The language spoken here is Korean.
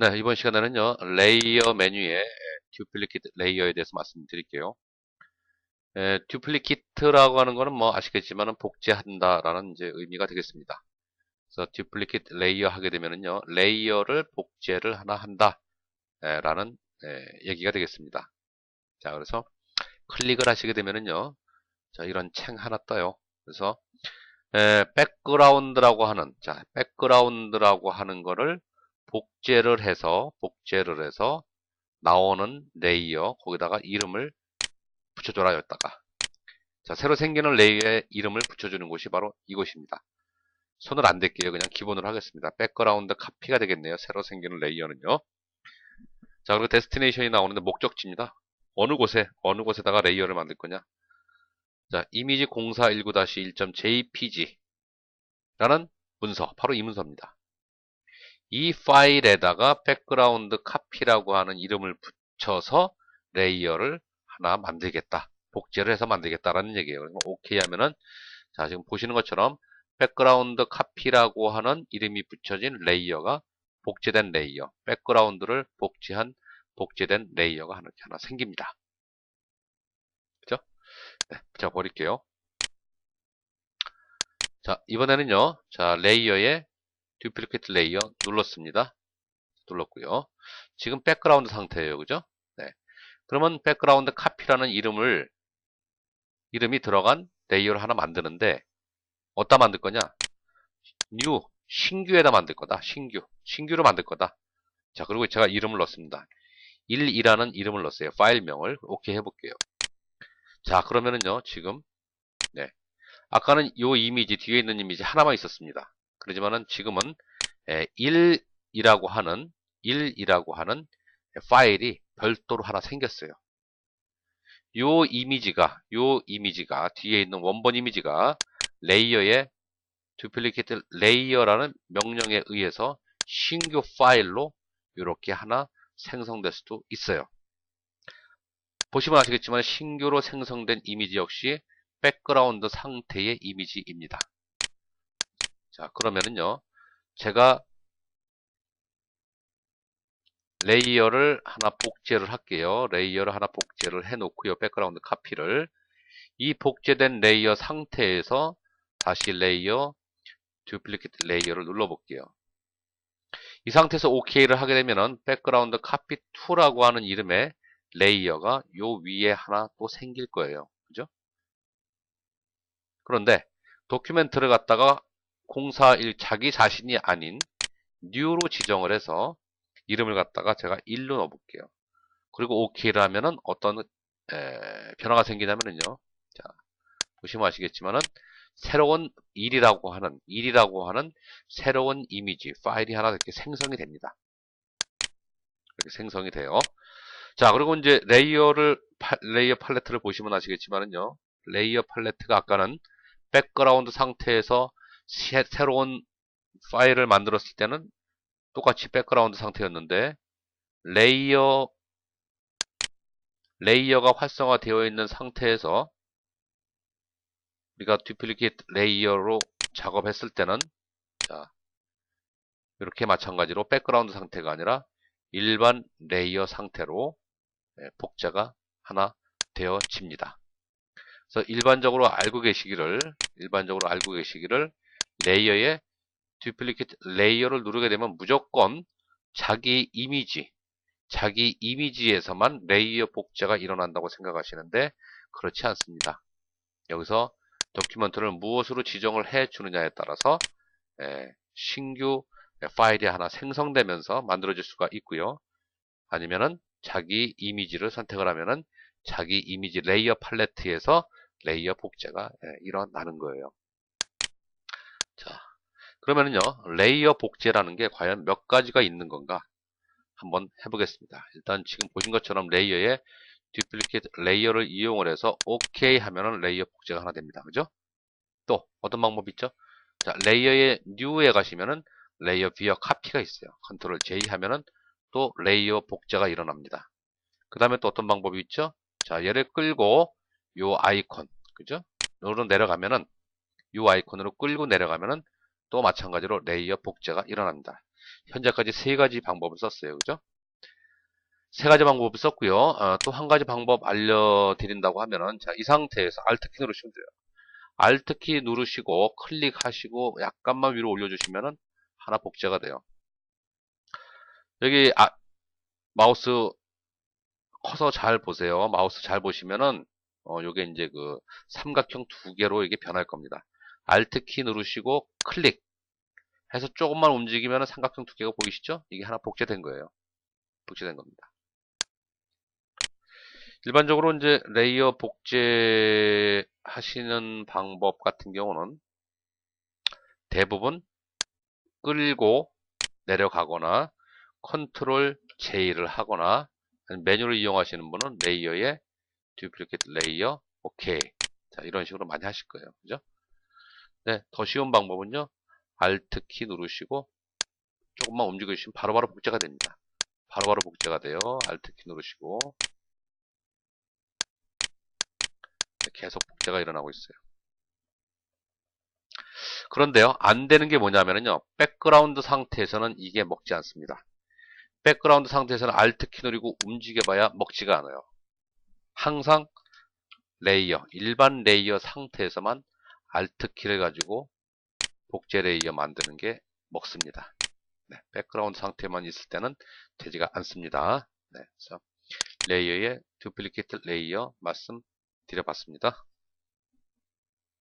네, 이번 시간에는요, 레이어 메뉴의 듀플리케이트 레이어에 대해서 말씀드릴게요. 듀플리케이트라고 하는 거는 뭐 아시겠지만은 복제한다라는 이제 의미가 되겠습니다. 그래서 듀플리케이트 레이어 하게 되면은요, 레이어를 복제를 하나 한다, 라는 얘기가 되겠습니다. 자, 그래서 클릭을 하시게 되면은요, 자, 이런 창 하나 떠요. 그래서 백그라운드라고 하는 거를 복제를 해서 나오는 레이어, 거기다가 이름을 붙여줘라, 였다가. 자, 새로 생기는 레이어에 이름을 붙여주는 곳이 바로 이곳입니다. 손을 안 댈게요. 그냥 기본으로 하겠습니다. 백그라운드 카피가 되겠네요. 새로 생기는 레이어는요. 자, 그리고 데스티네이션이 나오는데 목적지입니다. 어느 곳에다가 레이어를 만들 거냐. 자, 이미지 0419-1.jpg라는 문서, 바로 이 문서입니다. 이 파일에다가 백그라운드 카피라고 하는 이름을 붙여서 레이어를 하나 만들겠다. 복제를 해서 만들겠다라는 얘기예요. 그래서 오케이 하면은, 자, 지금 보시는 것처럼 백그라운드 카피라고 하는 이름이 붙여진 레이어가 복제된 레이어, 백그라운드를 복제된 레이어가 하나 생깁니다. 그죠? 네, 제가 버릴게요. 자, 이번에는요, 자, 레이어에 듀플리케이트 레이어 눌렀습니다. 눌렀고요. 지금 백그라운드 상태예요. 그죠? 네. 그러면 백그라운드 카피라는 이름이 들어간 레이어를 하나 만드는데, 어디다 만들 거냐? 신규에다 만들 거다. 신규로 만들 거다. 자, 그리고 제가 이름을 넣습니다. 1이라는 이름을 넣었어요. 파일명을. 오케이 해볼게요. 자, 그러면은요, 지금, 네. 아까는 요 이미지, 뒤에 있는 이미지 하나만 있었습니다. 그러지만은 지금은 1이라고 하는 파일이 별도로 하나 생겼어요. 요 이미지가 뒤에 있는 원본 이미지가 레이어의 듀플리케이트 레이어라는 명령에 의해서 신규 파일로 이렇게 하나 생성될 수도 있어요. 보시면 아시겠지만 신규로 생성된 이미지 역시 백그라운드 상태의 이미지입니다. 자, 그러면은요, 제가 레이어를 하나 복제를 할게요. 레이어를 하나 복제를 해 놓고요. 백그라운드 카피를. 이 복제된 레이어 상태에서 다시 레이어, 듀플리케이트 레이어를 눌러볼게요. 이 상태에서 OK를 하게 되면은 백그라운드 카피 2라고 하는 이름의 레이어가 요 위에 하나 또 생길 거예요. 그죠? 그런데 도큐멘트를 갖다가 041 자기 자신이 아닌 new로 지정을 해서 이름을 갖다가 제가 1로 넣어볼게요. 그리고 OK를 하면은 어떤 변화가 생기냐면은요. 자, 보시면 아시겠지만은 새로운 1이라고 하는 새로운 이미지 파일이 하나 이렇게 생성이 됩니다. 이렇게 생성이 돼요. 자, 그리고 이제 레이어 팔레트를 보시면 아시겠지만은요. 레이어 팔레트가 아까는 백그라운드 상태에서 새로운 파일을 만들었을 때는 똑같이 백그라운드 상태였는데 레이어가 활성화되어 있는 상태에서 우리가 듀플리케이트 레이어로 작업했을 때는, 자, 이렇게 마찬가지로 백그라운드 상태가 아니라 일반 레이어 상태로 복제가 하나 되어집니다. 그래서 일반적으로 알고 계시기를 레이어에 듀플리케이트 레이어를 누르게 되면 무조건 자기 이미지에서만 레이어 복제가 일어난다고 생각하시는데 그렇지 않습니다. 여기서 도큐먼트를 무엇으로 지정을 해 주느냐에 따라서 신규 파일이 하나 생성되면서 만들어질 수가 있고요. 아니면은 자기 이미지를 선택을 하면은 자기 이미지 레이어 팔레트에서 레이어 복제가 일어나는 거예요. 자, 그러면은요, 레이어 복제라는 게 과연 몇 가지가 있는 건가 한번 해보겠습니다. 일단 지금 보신 것처럼 레이어에 듀플리케이트 레이어를 이용을 해서 OK 하면은 레이어 복제가 하나 됩니다. 그죠? 또 어떤 방법이 있죠? 자, 레이어의 New에 가시면은 레이어 비어 카피가 있어요. 컨트롤 J 하면은 또 레이어 복제가 일어납니다. 그 다음에 또 어떤 방법이 있죠? 자, 얘를 끌고 요 아이콘, 그죠? 요로 내려가면은 요 아이콘으로 끌고 내려가면은 또 마찬가지로 레이어 복제가 일어납니다. 현재까지 세 가지 방법을 썼어요. 그죠? 세 가지 방법을 썼고요. 또 한 가지 방법 알려드린다고 하면은, 자, 이 상태에서 Alt키 누르시면 돼요. Alt키 누르시고 클릭하시고 약간만 위로 올려주시면은 하나 복제가 돼요. 여기 마우스 커서 잘 보세요. 마우스 잘 보시면은 요게 이제 그 삼각형 두 개로 이게 변할 겁니다. Alt키 누르시고 클릭 해서 조금만 움직이면은 삼각형 두 개가 보이시죠? 이게 하나 복제된 거예요. 복제된 겁니다. 일반적으로 이제 레이어 복제 하시는 방법 같은 경우는 대부분 끌고 내려가거나 컨트롤 J를 하거나 메뉴를 이용하시는 분은 레이어에 듀플리케이트 레이어 오케이. 자, 이런 식으로 많이 하실 거예요. 그죠? 네, 더 쉬운 방법은요. Alt 키 누르시고 조금만 움직여 주시면 바로바로 복제가 됩니다. 바로바로 복제가 돼요. Alt 키 누르시고 계속 복제가 일어나고 있어요. 그런데요, 안 되는 게 뭐냐면요. 백그라운드 상태에서는 이게 먹지 않습니다. 백그라운드 상태에서는 Alt 키 누르고 움직여봐야 먹지가 않아요. 항상 레이어, 일반 레이어 상태에서만 Alt 키를 가지고 복제 레이어 만드는 게 먹습니다. 네, 백그라운드 상태만 있을 때는 되지가 않습니다. 네, 그래서 레이어에 듀플리케이트 레이어 말씀드려봤습니다.